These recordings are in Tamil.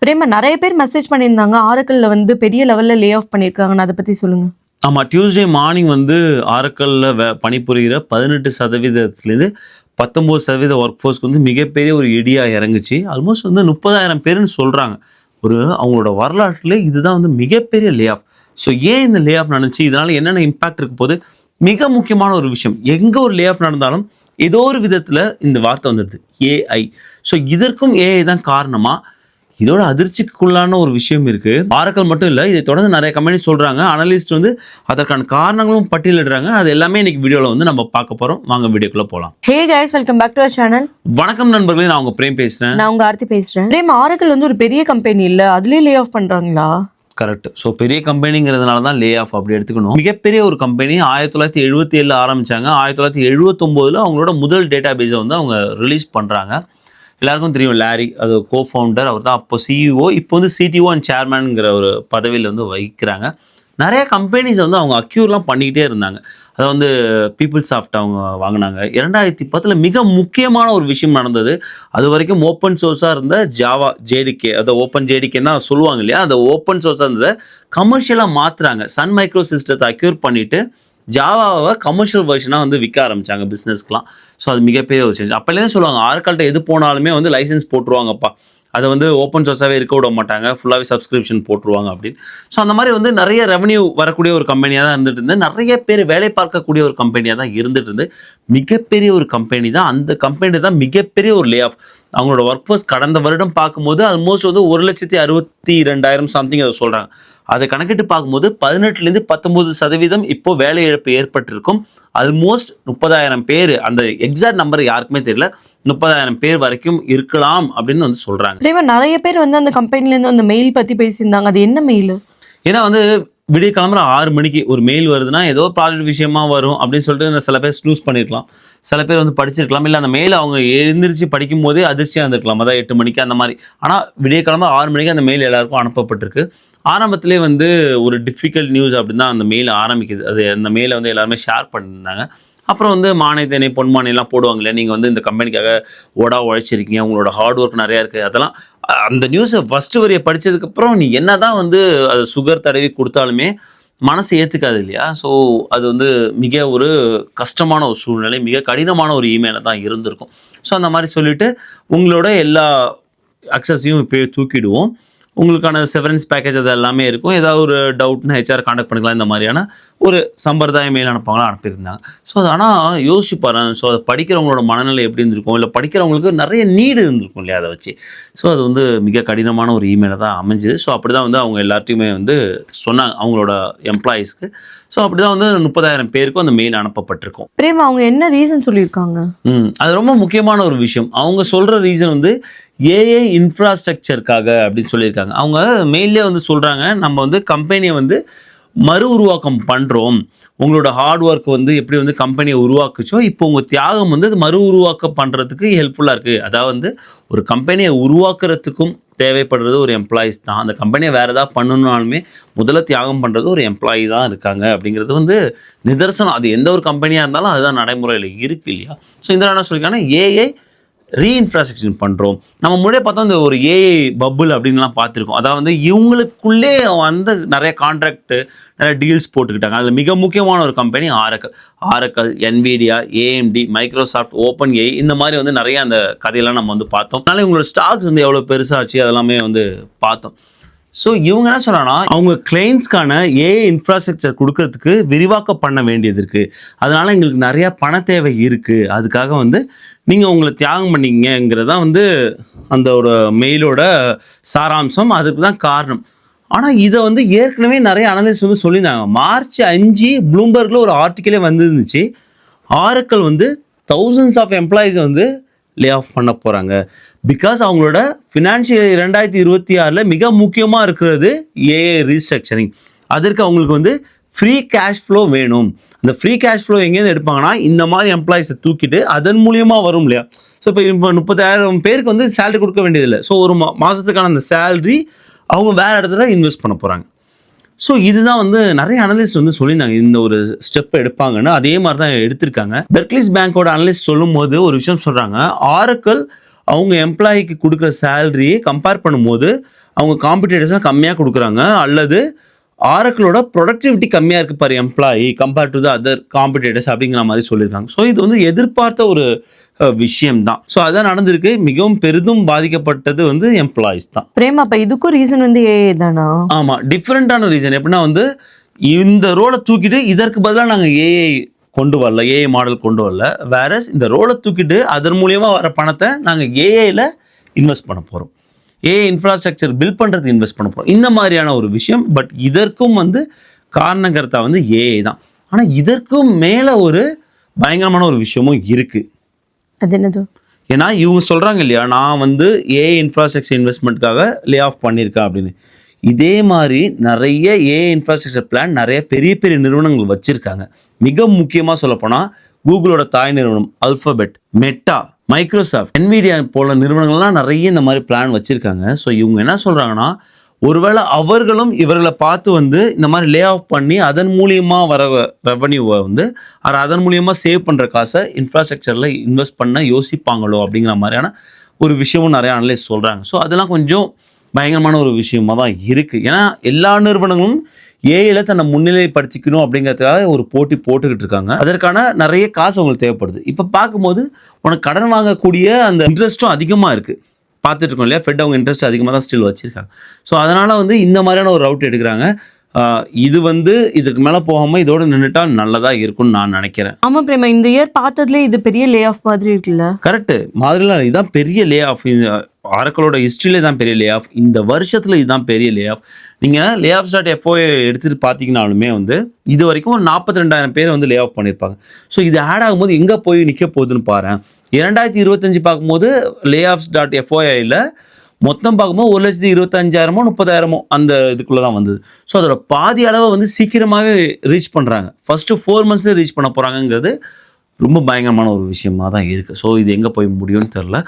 பிரேமா நிறைய பேர் மெசேஜ் பண்ணியிருந்தாங்க. ஆரக்கிள்ல வந்து பெரிய லெவல்ல லே ஆஃப் பண்ணியிருக்காங்கன்னு அதை பத்தி சொல்லுங்க. ஆமாம், டியூஸ்டே மார்னிங் வந்து ஆரக்கல்ல பணிபுரிகிற 18%லேருந்து 19% ஒர்க் ஃபோர்ஸ்க்கு வந்து மிகப்பெரிய ஒரு இடியாக இறங்குச்சு. ஆல்மோஸ்ட் வந்து 30,000 பேருன்னு சொல்கிறாங்க. அவங்களோட வரலாற்றிலே இதுதான் வந்து மிகப்பெரிய லே ஆஃப். ஸோ ஏன் இந்த லே ஆஃப் நடந்துச்சு, இதனால் என்னென்ன இம்பாக்ட் இருக்க போது, மிக முக்கியமான ஒரு விஷயம், எங்கே ஒரு லே ஆஃப் நடந்தாலும் ஏதோ ஒரு விதத்தில் இந்த வார்த்தை வந்துடுது, ஏஐ. ஸோ இதற்கும் ஏஐ தான் காரணமா? இதோட அதிர்ச்சிக்குள்ளான ஒரு விஷயம் இருக்கு. ஆரக்கல் மட்டும் இல்லை, இதை தொடர்ந்து நிறைய கம்பெனி சொல்றாங்க. அனலிஸ்ட் வந்து அதற்கான காரணங்களும் பட்டியலிடுறாங்க. அது எல்லாமே இன்னைக்கு வீடியோல வந்து நம்ம பார்க்க போறோம். வாங்க வீடியோக்குள்ள போலாம். Hey guys, welcome back to our channel. வணக்கம் நண்பர்களே, நான் உங்க பிரேம் பேசுறேன். நான் உங்க ஆர்த்தி பேசுறேன். பிரேம், ஆரக்கல் வந்து ஒரு பெரிய கம்பெனி இல்ல, அதுலயே லே ஆஃப் பண்றாங்களா? கரெக்ட். ஸோ பெரிய கம்பெனிங்கிறதுனால தான் லே ஆஃப் அப்படி எடுத்துக்கணும். மிகப்பெரிய ஒரு கம்பெனி 1977 ஆரம்பிச்சாங்க. 1979 அவங்களோட முதல் டேட்டா பேஸை வந்து அவங்க ரிலீஸ் பண்றாங்க. எல்லாருக்கும் தெரியும், லாரி, அது கோஃபவுண்டர், அவர் தான் அப்போ சிஇஓ, இப்போ வந்து சிடிஓ அண்ட் சேர்மேனுங்கிற ஒரு பதவியில் வந்து வகிக்கிறாங்க. நிறைய கம்பெனிஸ் வந்து அவங்க அக்யூர்லாம் பண்ணிக்கிட்டே இருந்தாங்க. அதை வந்து பீப்புள் சாஃப்ட் அவங்க வாங்கினாங்க. 2010 மிக முக்கியமான ஒரு விஷயம் நடந்தது. அது வரைக்கும் ஓப்பன் சோர்ஸாக இருந்த ஜாவா ஜேடிகே, அதை ஓப்பன் ஜேடிகே தான் சொல்லுவாங்க இல்லையா, அந்த ஓப்பன் சோர்ஸாக இருந்ததை கமர்ஷியலாக மாற்றுறாங்க. சன் மைக்ரோ சிஸ்டத்தை அக்யூர் பண்ணிவிட்டு ஜாவாவை கமர்ஷியல் வெர்ஷனாக வந்து விற்க ஆரம்பித்தாங்க பிஸ்னஸ்க்குலாம். ஸோ அது மிகப்பெரிய ஒரு சேஞ்ச். அப்போலேருந்து சொல்லுவாங்க, ஆரக்கல்ட்ட எது போனாலுமே வந்து லைசன்ஸ் போட்டுருவாங்கப்பா, அதை வந்து ஓப்பன் சோர்ஸாகவே இருக்க விட மாட்டாங்க, ஃபுல்லாகவே சப்ஸ்கிரிப்ஷன் போட்டுருவாங்க அப்படின்னு. ஸோ அந்த மாதிரி வந்து நிறைய ரெவன்யூ வரக்கூடிய ஒரு கம்பெனியாக தான் இருந்துட்டு இருந்து, நிறைய பேர் வேலை பார்க்கக்கூடிய ஒரு கம்பெனியாக தான் இருந்துட்டு இருந்து, மிகப்பெரிய ஒரு கம்பெனி தான். அந்த கம்பெனி தான் மிகப்பெரிய ஒரு லே ஆஃப். அவங்களோட ஒர்க் ஃபோர்ஸ் கடந்த வருடம் பார்க்கும்போது ஆல்மோஸ்ட் வந்து 1,62,200 சம்திங் அதை சொல்கிறாங்க. அதை கணக்கிட்டு பார்க்கும்போது 18லேருந்து 19% இப்போ வேலை இழப்பு ஏற்பட்டிருக்கும். ஆல்மோஸ்ட் 30,000 பேர், அந்த எக்ஸாக்ட் நம்பர் யாருக்குமே தெரியல, 30,000 பேர் வரைக்கும் இருக்கலாம் அப்படின்னு வந்து சொல்றாங்க. நிறைய பேர் வந்து அந்த கம்பெனில இருந்து அந்த மெயில் பத்தி பேசியிருந்தாங்க. அது என்ன மெயில்? ஏன்னா வந்து விடிய கிளம்புற 6 மணிக்கு ஒரு மெயில் வருதுன்னா ஏதோ ப்ராஜெக்ட் விஷயமா வரும் அப்படின்னு சொல்லிட்டு சில பேர் ஸ்னூஸ் பண்ணியிருக்கலாம், சில பேர் வந்து படிச்சிருக்கலாம், இல்லை அந்த மெயில் அவங்க எழுந்திரிச்சு படிக்கும் போதே அதிர்ச்சியாக இருந்திருக்கலாம், அதான் 8 மணிக்கு அந்த மாதிரி. ஆனால் விடிய கிளம்ப 6 மணிக்கு அந்த மெயில் எல்லாருக்கும் அனுப்பப்பட்டிருக்கு. ஆரம்பத்திலே வந்து ஒரு டிஃபிகல்ட் நியூஸ் அப்படின்னு தான் அந்த மெயில் ஆரம்பிக்குது. அது அந்த மெயிலை வந்து எல்லாருமே ஷேர் பண்ணியிருந்தாங்க. அப்புறம் வந்து மானியத்தேனை பொன்மானியெல்லாம் போடுவாங்களே, நீங்கள் வந்து இந்த கம்பெனிக்காக உழைச்சிருக்கீங்க, உங்களோட ஹார்ட் ஒர்க் நிறையா இருக்குது, அதெல்லாம் அந்த நியூஸை ஃபஸ்ட்டு வரியை படித்ததுக்கப்புறம் நீ என்ன தான் வந்து அது சுகர் தடவி கொடுத்தாலுமே மனசு ஏற்றுக்காது இல்லையா. ஸோ அது வந்து மிக ஒரு கஷ்டமான ஒரு சூழ்நிலை, மிக கடினமான ஒரு இமெயிலை தான் இருந்திருக்கும். ஸோ அந்த மாதிரி சொல்லிவிட்டு உங்களோட எல்லா அக்சஸையும் இப்போ தூக்கிடுவோம், உங்களுக்கான செவரன்ஸ் பேக்கேஜ் அது எல்லாமே இருக்கும், ஏதாவது ஒரு டவுட்னு ஹெச்ஆர் கான்டாக்ட் பண்ணிக்கலாம், இந்த மாதிரியான ஒரு சம்பிரதாய மெயில் அனுப்பியிருந்தாங்க. ஸோ அது ஆனால் யோசிச்சு பாரு, ஸோ அதை படிக்கிறவங்களோட மனநிலை எப்படி இருந்திருக்கும், இல்லை படிக்கிறவங்களுக்கு நிறைய நீடு இருந்திருக்கும் இல்லையா அதை வச்சு. ஸோ அது வந்து மிக கடினமான ஒரு இமெயிலை தான் அமைஞ்சுது. ஸோ அப்படி தான் வந்து அவங்க எல்லாத்தையுமே வந்து சொன்னாங்க அவங்களோட எம்ப்ளாயீஸ்க்கு. ஸோ அப்படி தான் வந்து 30,000 பேருக்கும் அந்த மெயில் அனுப்பப்பட்டிருக்கும். பிரேம், அவங்க என்ன ரீசன் சொல்லியிருக்காங்க? அது ரொம்ப முக்கியமான ஒரு விஷயம். அவங்க சொல்கிற ரீசன் வந்து ஏஐ இன்ஃப்ராஸ்ட்ரக்சருக்காக அப்படின்னு சொல்லியிருக்காங்க. அவங்க மெயிலே வந்து சொல்கிறாங்க, நம்ம வந்து கம்பெனியை வந்து மறு உருவாக்கம் பண்ணுறோம், உங்களோட ஹார்ட் ஒர்க் வந்து எப்படி வந்து கம்பெனியை உருவாக்குச்சோ இப்போ உங்கள் தியாகம் வந்து அது மறு உருவாக்கம் பண்ணுறதுக்கு ஹெல்ப்ஃபுல்லாக இருக்குது. அதாவது வந்து ஒரு கம்பெனியை உருவாக்குறதுக்கும் தேவைப்படுறது ஒரு எம்ப்ளாயீஸ் தான். அந்த கம்பெனியை வேறு ஏதாவது பண்ணணுன்னாலுமே முதல்ல தியாகம் பண்ணுறது ஒரு எம்ப்ளாயி தான் இருக்காங்க அப்படிங்கிறது வந்து நிதர்சனம். அது எந்த ஒரு கம்பெனியாக இருந்தாலும் அதுதான் நடைமுறையில் இருக்குது இல்லையா. ஸோ இந்த என்ன சொல்லியிருக்காங்கன்னா, ஏஐ ரீஇன்ஃப்ராஸ்ட்ரக்சர் பண்ணுறோம். நம்ம முன்னாடியே பார்த்தோம், இந்த ஒரு ஏஐ பபுள் அப்படின்லாம் பார்த்துருக்கோம். அதாவது இவங்களுக்குள்ளே வந்து நிறைய கான்ட்ராக்டு, நிறைய டீல்ஸ் போட்டுக்கிட்டாங்க. அதில் மிக முக்கியமான ஒரு company Oracle, Nvidia, AMD, Microsoft, Open AI, இந்த மாதிரி வந்து நிறைய அந்த கதையெல்லாம் நம்ம வந்து பார்த்தோம். அதனால இவங்களோட ஸ்டாக்ஸ் வந்து எவ்வளோ பெருசாச்சு அதெல்லாமே வந்து பார்த்தோம். ஸோ இவங்க என்ன சொல்கிறாங்கன்னா, அவங்க கிளைண்ட்ஸ்க்கான ஏஐ இன்ஃப்ராஸ்ட்ரக்சர் கொடுக்கறதுக்கு விரிவாக்கம் பண்ண வேண்டியது இருக்குது, அதனால் எங்களுக்கு நிறையா பண தேவை இருக்குது, அதுக்காக வந்து நீங்கள் உங்களை தியாகம் பண்ணிங்கிறதான் வந்து அந்த ஒரு மெயிலோட சாராம்சம், அதுக்கு தான் காரணம். ஆனால் இதை வந்து ஏற்கனவே நிறைய அனலிஸ்ட் வந்து சொல்லியிருந்தாங்க. March 5 ப்ளூம்பர்கில் ஒரு ஆர்டிக்கலே வந்துருந்துச்சு, ஆரக்கல் வந்து thousands ஆஃப் எம்ப்ளாயீஸை வந்து லே ஆஃப் பண்ண போகிறாங்க. பிகாஸ் அவங்களோட ஃபினான்ஷியல் 2026 மிக முக்கியமாக இருக்கிறது ஏஐ ரீஸ்ட்ரக்சரிங். அதற்கு அவங்களுக்கு வந்து ஃப்ரீ கேஷ் ஃப்ளோ வேணும். அந்த ஃப்ரீ கேஷ் ஃப்ளோ எங்கேருந்து எடுப்பாங்கன்னா, இந்த மாதிரி எம்ப்ளாயிஸை தூக்கிட்டு அதன் மூலியமாக வரும் இல்லையா. ஸோ இப்போ 30,000 பேருக்கு வந்து சேலரி கொடுக்க வேண்டியதில்லை. ஸோ ஒரு மாதத்துக்கான அந்த சேலரி அவங்க வேறு இடத்துல இன்வெஸ்ட் பண்ண போகிறாங்க. ஸோ இதுதான் வந்து நிறைய அனலிஸ்ட் வந்து சொல்லியிருந்தாங்க இந்த ஒரு ஸ்டெப் எடுப்பாங்கன்னு. அதே மாதிரி தான் எடுத்திருக்காங்க. பெர்க்லிஸ் பேங்கோட அனலிஸ்ட் சொல்லும் போது ஒரு விஷயம் சொல்கிறாங்க, ஆரக்கல் அவங்க எம்ப்ளாயிக்கு கொடுக்குற சேலரியை கம்பேர் பண்ணும்போது அவங்க காம்படிட்டர்ஸ்லாம் கம்மியாக கொடுக்குறாங்க, அல்லது ஆரக்கிளோட ப்ரொடக்டிவிட்டி கம்மியாக இருக்குது per employee compared to the other competitors அப்படிங்கிற மாதிரி சொல்லியிருக்காங்க. ஸோ இது வந்து எதிர்பார்த்த ஒரு விஷயம் தான். ஸோ அதான் நடந்திருக்கு. மிகவும் பெரிதும் பாதிக்கப்பட்டது வந்து எம்ப்ளாயிஸ் தான். பிரேம், அப்ப இதுக்கும் ரீசன் வந்து ஏஐ தானா? ஆமாம், டிஃப்ரெண்ட்டான ரீசன். எப்படின்னா வந்து இந்த ரோலை தூக்கிட்டு இதற்கு பதிலாக நாங்கள் ஏஐ கொண்டு வரல, ஏஐ மாடல் கொண்டு வரல. வேற இந்த ரோலை தூக்கிட்டு அதன் மூலியமாக வர பணத்தை நாங்கள் ஏஐயில் இன்வெஸ்ட் பண்ண போகிறோம், ஏஐ இன்ஃப்ராஸ்ட்ரக்சர் பில்ட் பண்ணுறதுக்கு இன்வெஸ்ட் பண்ண போகிறோம், இந்த மாதிரியான ஒரு விஷயம். பட் இதற்கும் வந்து காரணகர்த்தா வந்து ஏஐ தான். ஆனால் இதற்கும் மேலே ஒரு பயங்கரமான ஒரு விஷயமும் இருக்குது. அது என்னது? ஏன்னா இவங்க சொல்கிறாங்க இல்லையா, நான் வந்து ஏஐ இன்ஃப்ராஸ்ட்ரக்சர் இன்வெஸ்ட்மெண்ட்காக லே ஆஃப் பண்ணியிருக்கேன் அப்படின்னு. இதே மாதிரி நிறைய ஏஐ இன்ஃப்ராஸ்ட்ரக்சர் பிளான் நிறைய பெரிய பெரிய நிறுவனங்கள் வச்சுருக்காங்க. மிக முக்கியமாக சொல்லப்போனால் கூகுளோட தாய் நிறுவனம் அல்ஃபபெட், மெட்டா, மைக்ரோசாஃப்ட், என்விடியா போல நிறுவனங்கள்லாம் நிறைய இந்த மாதிரி பிளான் வச்சுருக்காங்க. ஸோ இவங்க என்ன சொல்கிறாங்கன்னா, ஒருவேளை அவர்களும் இவர்களை பார்த்து வந்து இந்த மாதிரி லே ஆஃப் பண்ணி அதன் மூலியமாக வர ரெவன்யூவை வந்து அதன் மூலியமாக சேவ் பண்ணுற காசை இன்ஃப்ராஸ்ட்ரக்சரில் இன்வெஸ்ட் பண்ண யோசிப்பாங்களோ அப்படிங்கிற மாதிரியான ஒரு விஷயமும் நிறைய அனலைஸ் சொல்கிறாங்க. ஸோ அதெல்லாம் கொஞ்சம் பயங்கரமான ஒரு விஷயமா தான் இருக்குது. ஏன்னா எல்லா நிறுவனங்களும் ஏஐயில் தன்னை முன்னிலைப்படுத்திக்கணும் அப்படிங்கிறதுக்காக ஒரு போட்டி போட்டுக்கிட்டு இருக்காங்க. அதற்கான நிறைய காசு அவங்களுக்கு தேவைப்படுது. இப்போ பார்க்கும்போது உனக்கு கடன் வாங்கக்கூடிய அந்த இன்ட்ரெஸ்ட்டும் அதிகமாக இருக்குது. பார்த்துட்டு இருக்கோம் இல்லையா, ஃபெட் அவங்க இன்ட்ரெஸ்ட் அதிகமாக தான் ஸ்டில் வச்சுருக்காங்க. ஸோ அதனால் வந்து இந்த மாதிரியான ஒரு ரவுட் எடுக்கிறாங்க. இது வந்து இதுக்கு மேலே போகாமல் இதோட நின்றுட்டா நல்லதாக இருக்கும்னு நான் நினைக்கிறேன். ஆமாம் பிரேமா, இந்த இயர் பார்த்ததுல இது பெரிய லே ஆஃப் மாதிரி இருக்குல்ல? கரெக்டு மாதிரிலாம் இதுதான் பெரிய லே ஆஃப். ஆரக்கிளோட ஹிஸ்ட்ரியிலே தான் பெரிய லே ஆஃப். இந்த வருஷத்தில் இதுதான் பெரிய லே ஆஃப். நீங்கள் லே ஆஃப் டாட் எஃப்ஓஏ எடுத்துகிட்டு பார்த்தீங்கனாலுமே வந்து இது வரைக்கும் ஒரு 42,000 பேர் வந்து லே ஆஃப் பண்ணியிருப்பாங்க. ஸோ இது ஆட் ஆகும்போது எங்கே போய் நிற்க போகுதுன்னு பாரு. 2025 பார்க்கும்போது லே ஆஃப்ஸ் டாட் எஃப்ஓஏயில் மொத்தம் பார்க்கும்போது 1,25,000 30,000 அந்த இதுக்குள்ளே தான் வந்தது. ஸோ அதோட பாதி அளவை வந்து சீக்கிரமாகவே ரீச் பண்ணுறாங்க. ஃபஸ்ட்டு 4 monthsலேயே ரீச் பண்ண போகிறாங்கங்கிறது ரொம்ப பயங்கரமான ஒரு விஷயமாக தான் இருக்குது. ஸோ இது எங்கே போய் முடியும்னு தெரில.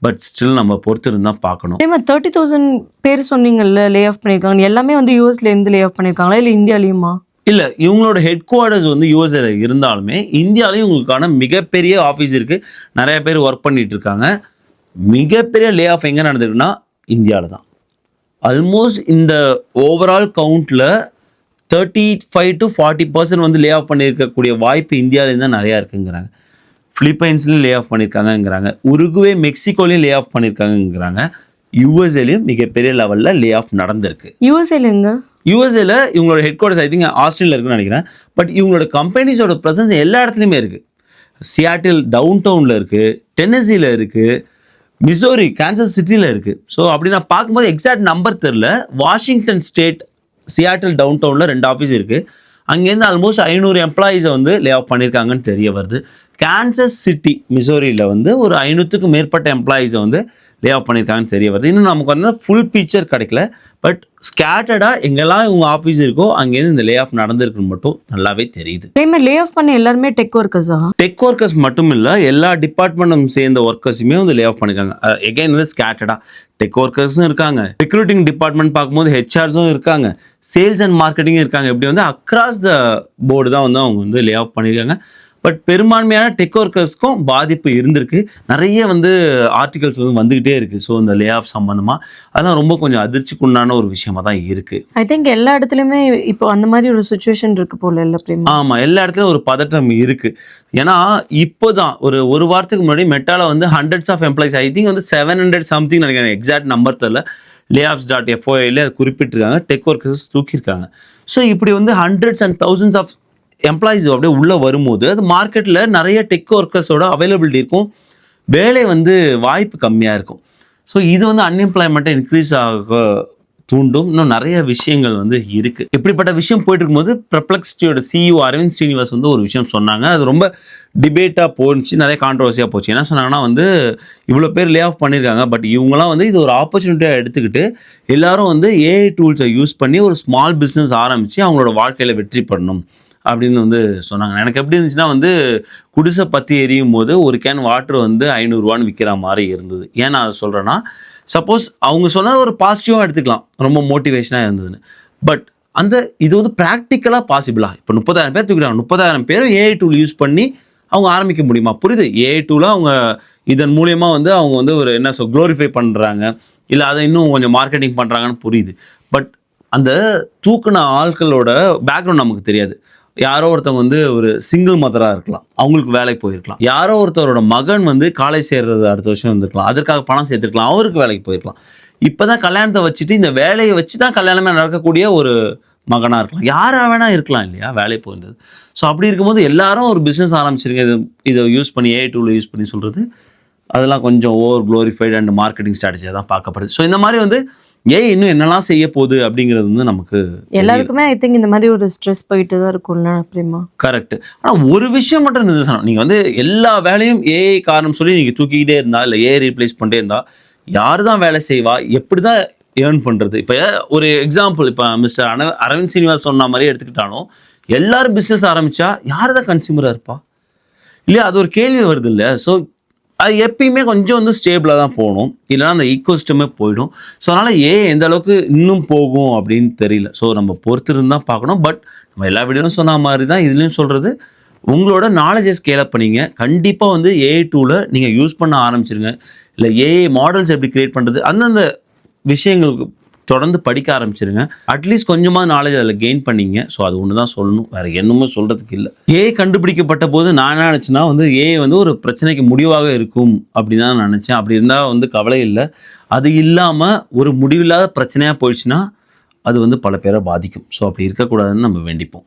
பட் ஸ்டில் நம்ம பொறுத்து இருந்தால் பார்க்கணும். 30,000 பேர் சொன்னீங்கல்ல லே ஆஃப் பண்ணியிருக்காங்க, எல்லாமே வந்து யூஎஸ்லேருந்து லே ஆஃப் பண்ணியிருக்காங்களா இல்லை இந்தியாலேயுமா? இல்லை, இவங்களோட ஹெட் குவார்ட்டர்ஸ் வந்து யூஎஸ்ஏல இருந்தாலுமே இந்தியாவிலையும் இவங்களுக்கான மிகப்பெரிய ஆஃபீஸ் இருக்குது. நிறைய பேர் ஒர்க் பண்ணிட்டு இருக்காங்க. மிகப்பெரிய லே ஆஃப் எங்கே நடந்திருக்குன்னா இந்தியாவில் தான். ஆல்மோஸ்ட் இந்த ஓவரால் கவுண்டில் 35 to 40% வந்து லே ஆஃப் பண்ணியிருக்கக்கூடிய வாய்ப்பு இந்தியாவிலேருந்து தான் நிறையா இருக்குங்கிறாங்க. பிலிப்பைன்ஸ்லையும் லே ஆஃப் பண்ணியிருக்காங்கங்கிறாங்க. உருகுவே, மெக்சிகோலையும் லே ஆஃப் பண்ணியிருக்காங்கங்கிறாங்க. யூஎஸ்ஏலையும் மிகப்பெரிய லெவலில் லே ஆஃப் நடந்திருக்கு. யூஎஸ்ஏல எங்க? யூஎஸ்ஏல இவங்களோட headquarters I think Australia இருக்குன்னு நினைக்கிறேன். பட் இவங்களோட கம்பெனிஸோட ப்ரெசன்ஸ் எல்லா இடத்துலையுமே இருக்குது. சியாட்டில் டவுன் டவுனில் இருக்குது, டென்னசியில் இருக்குது, மிசோரி கான்சஸ் சிட்டியில் இருக்குது. ஸோ அப்படி நான் பார்க்கும்போது எக்ஸாக்ட் நம்பர் தெரில. வாஷிங்டன் ஸ்டேட் சியாட்டில் டவுன் டவுனில் 2 ஆஃபீஸ் இருக்குது. அங்கேருந்து ஆல்மோஸ்ட் 500 எம்ப்ளாயீஸை வந்து லே ஆஃப் பண்ணியிருக்காங்கன்னு தெரிய வருது. கான்சஸ் சிட்டி மிசோரியில் வந்து ஒரு 500க்கும் மேற்பட்ட எம்ப்ளாயீஸை வந்து லே ஆஃப் பண்ணியிருக்காங்கன்னு தெரிய வருது. இன்னும் நமக்கு வந்து ஃபுல் பிக்சர் கிடைக்கல. பட் ஸ்கேட்டர்டாக எங்கெல்லாம் இவங்க ஆஃபீஸ் இருக்கோ அங்கேருந்து இந்த லே ஆஃப் நடந்திருக்குன்னு மட்டும் நல்லாவே தெரியுது. லே ஆஃப் பண்ண எல்லாருமே டெக் ஒர்க்கர்ஸா? டெக் ஒர்க்கர்ஸ் மட்டும் இல்லை, எல்லா டிபார்ட்மெண்ட்டும் சேர்ந்த ஒர்க்கர்ஸுமே வந்து லே ஆஃப் பண்ணியிருக்காங்க. எகைன் வந்து ஸ்கேட்டர்டாக டெக் ஒர்க்கர்ஸும் இருக்காங்க, ரெக்ரூட்டிங் டிபார்ட்மெண்ட் பார்க்கும்போது ஹெச்ஆர்ஸும் இருக்காங்க, சேல்ஸ் அண்ட் மார்க்கெட்டிங்கும் இருக்காங்க. இப்படி வந்து அக்ராஸ் த போர்டு தான் வந்து அவங்க வந்து லே ஆஃப் பண்ணியிருக்காங்க. பட் பெரும்பான்மையான டெக் ஒர்க்கர்ஸ்க்கும் பாதிப்பு இருந்திருக்கு. நிறைய வந்து ஆர்டிகல்ஸ் வந்து வந்துகிட்டே இருக்குது. ஸோ இந்த லே ஆஃப் சம்மந்தமாக அதெல்லாம் ரொம்ப கொஞ்சம் அதிர்ச்சிக்குண்டான ஒரு விஷயமா தான் இருக்குது. ஐ திங்க் எல்லா இடத்துலையுமே இப்போ அந்த மாதிரி ஒரு சுச்சுவேஷன் இருக்கு போல இல்லை பிரேமா? ஆமாம், எல்லா இடத்துலையும் ஒரு பதட்டம் இருக்குது. ஏன்னா இப்போ தான் ஒரு வாரத்துக்கு முன்னாடி மெட்டாவில் வந்து hundreds of employees, I think வந்து 700 சம்திங் நினைக்கிறேன், எக்ஸாக்ட் நம்பர் தெரியல, லே ஆஃப்ஸ் டாட் எஃப்ஓஏல குறிப்பிட்டிருக்காங்க, டெக் ஒர்க்கர்ஸ் தூக்கியிருக்காங்க. ஸோ இப்படி வந்து hundreds and thousands of employees அப்படியே உள்ளே வரும்போது அது மார்க்கெட்டில் நிறைய டெக் ஒர்க்கர்ஸோட அவைலபிலிட்டி இருக்கும், வேலை வந்து வாய்ப்பு கம்மியாக இருக்கும். ஸோ இது வந்து அன்எம்ப்ளாய்மெண்ட்டை இன்க்ரீஸ் ஆக தூண்டும். இன்னும் நிறைய விஷயங்கள் வந்து இருக்குது. இப்படிப்பட்ட விஷயம் போயிட்டு இருக்கும்போது பெர்ப்ளெக்சிட்டியோட சிஇஓ அரவிந்த் ஸ்ரீனிவாஸ் வந்து ஒரு விஷயம் சொன்னாங்க. அது ரொம்ப டிபேட்டாக போச்சு, நிறைய கான்ட்ரவர்சியாக போச்சு. என்ன சொன்னாங்கன்னா வந்து இவ்வளோ பேர் லே ஆஃப் பண்ணியிருக்காங்க, பட் இவங்களாம் வந்து இது ஒரு ஆப்பர்ச்சுனிட்டியாக எடுத்துக்கிட்டு எல்லாரும் வந்து ஏஐ டூல்ஸை யூஸ் பண்ணி ஒரு ஸ்மால் பிஸ்னஸ் ஆரம்பித்து அவங்களோட வாழ்க்கையில் வெற்றி பண்ணணும் அப்படின்னு வந்து சொன்னாங்க. எனக்கு எப்படி இருந்துச்சுன்னா வந்து குடிசை பற்றி எரியும் போது ஒரு கேன் வாட்டர் வந்து 500 ரூபான்னு விற்கிற மாதிரி இருந்தது. ஏன் நான் அதை சொல்கிறேன்னா, சப்போஸ் அவங்க சொன்னது ஒரு பாசிட்டிவாக எடுத்துக்கலாம், ரொம்ப மோட்டிவேஷனாக இருந்ததுன்னு. பட் அந்த இது வந்து ப்ராக்டிக்கலாக பாசிபிளாக இப்போ 30,000 பேர் தூக்கிட்டாங்க, 30,000 பேரும் ஏஐ டூல் யூஸ் பண்ணி அவங்க ஆரம்பிக்க முடியுமா? புரியுது, ஏஐ டூலாக அவங்க இதன் மூலியமாக வந்து அவங்க வந்து ஒரு என்ன க்ளோரிஃபை பண்ணுறாங்க, இல்லை அதை இன்னும் கொஞ்சம் மார்க்கெட்டிங் பண்ணுறாங்கன்னு புரியுது. பட் அந்த தூக்குன ஆட்களோட பேக்ரவுண்ட் நமக்கு தெரியாது. யாரோ ஒருத்தவங்க வந்து ஒரு சிங்கிள் மதராக இருக்கலாம், அவங்களுக்கு வேலைக்கு போயிருக்கலாம். யாரோ ஒருத்தரோட மகன் வந்து காலேஜ் சேர்றது அடுத்த வருஷம் வந்துருக்கலாம், அதற்காக பணம் சேர்த்துருக்கலாம், அவருக்கு வேலைக்கு போயிருக்கலாம். இப்போ தான் கல்யாணத்தை வச்சுட்டு இந்த வேலையை வச்சு தான் கல்யாணமே நடக்கக்கூடிய ஒரு மகனாக இருக்கலாம், யாராக வேணால் இருக்கலாம் இல்லையா வேலைக்கு போயிருந்தது. ஸோ அப்படி இருக்கும்போது எல்லாரும் ஒரு பிஸ்னஸ் ஆரம்பிச்சிருங்க, இதை யூஸ் பண்ணி AI டூலை யூஸ் பண்ணி சொல்கிறது அதெல்லாம் கொஞ்சம் ஓவர் க்ளோரிஃபைட் அண்ட் மார்க்கெட்டிங் ஸ்ட்ராட்டஜியாக தான் பார்க்கப்படுது. ஸோ இந்த மாதிரி வந்து ஏன் இன்னும் என்னெல்லாம் செய்ய போகுது அப்படிங்கிறது வந்து நமக்கு எல்லாருக்குமே ஐ திங்க் இந்த மாதிரி ஒரு ஸ்ட்ரெஸ் போயிட்டு தான் இருக்கும்ல அப்படிமா. கரெக்ட். ஆனால் ஒரு விஷயம் மட்டும் நிதர்சனம், நீங்கள் வந்து எல்லா வேலையும் ஏஐ காரணம் சொல்லி நீங்கள் தூக்கிக்கிட்டே இருந்தா, இல்லை ஏஐ ரீப்ளேஸ் பண்ணிட்டே இருந்தா யார் தான் வேலை செய்வா, எப்படி தான் ஏர்ன் பண்ணுறது? இப்போ ஒரு எக்ஸாம்பிள், இப்போ மிஸ்டர் அரவிந்த் சீனிவாஸ் சொன்ன மாதிரியே எடுத்துக்கிட்டாலும் எல்லாரும் பிஸ்னஸ் ஆரம்பித்தா யார் தான் கன்சியூமராக இருப்பா இல்லையா? அது ஒரு கேள்வி வருது இல்லை? ஸோ அது எப்பயுமே கொஞ்சம் வந்து ஸ்டேபிளாக தான் போகணும், இல்லைனா அந்த ஈக்கோசிஸ்டமே போயிடும். ஸோ அதனால் எந்த அளவுக்கு இன்னும் போகும் அப்படின்னு தெரியல. ஸோ நம்ம பொறுத்திருந்து தான் பார்க்கணும். பட் நம்ம எல்லா வீடியோவும் சொன்ன மாதிரி தான் இதுலேயும் சொல்கிறது, உங்களோட நாலேஜை ஸ்கேல் அப் பண்ணிங்க. கண்டிப்பாக வந்து AI டூலை நீங்கள் யூஸ் பண்ண ஆரம்பிச்சிருங்க. இல்லை AI மாடல்ஸ் எப்படி கிரியேட் பண்ணுறது, அந்தந்த விஷயங்களுக்கு தொடர்ந்து படிக்க ஆரம்பிச்சிருங்க. அட்லீஸ்ட் கொஞ்சமாக நாலேஜ் அதில் கெயின் பண்ணிங்க. ஸோ அது ஒன்று தான் சொல்லணும், வேறு என்னமோ சொல்கிறதுக்கு இல்லை. AI கண்டுபிடிக்கப்பட்ட போது நான் என்ன நினச்சேன்னா வந்து AI வந்து ஒரு பிரச்சனைக்கு முடிவாக இருக்கும் அப்படின்னு தான் நினச்சேன். அப்படி இருந்தால் வந்து கவலை இல்லை. அது இல்லாமல் ஒரு முடிவில்லாத பிரச்சனையாக போயிடுச்சுன்னா அது வந்து பல பேரை பாதிக்கும். ஸோ அப்படி இருக்கக்கூடாதுன்னு நம்ம வேண்டிப்போம்.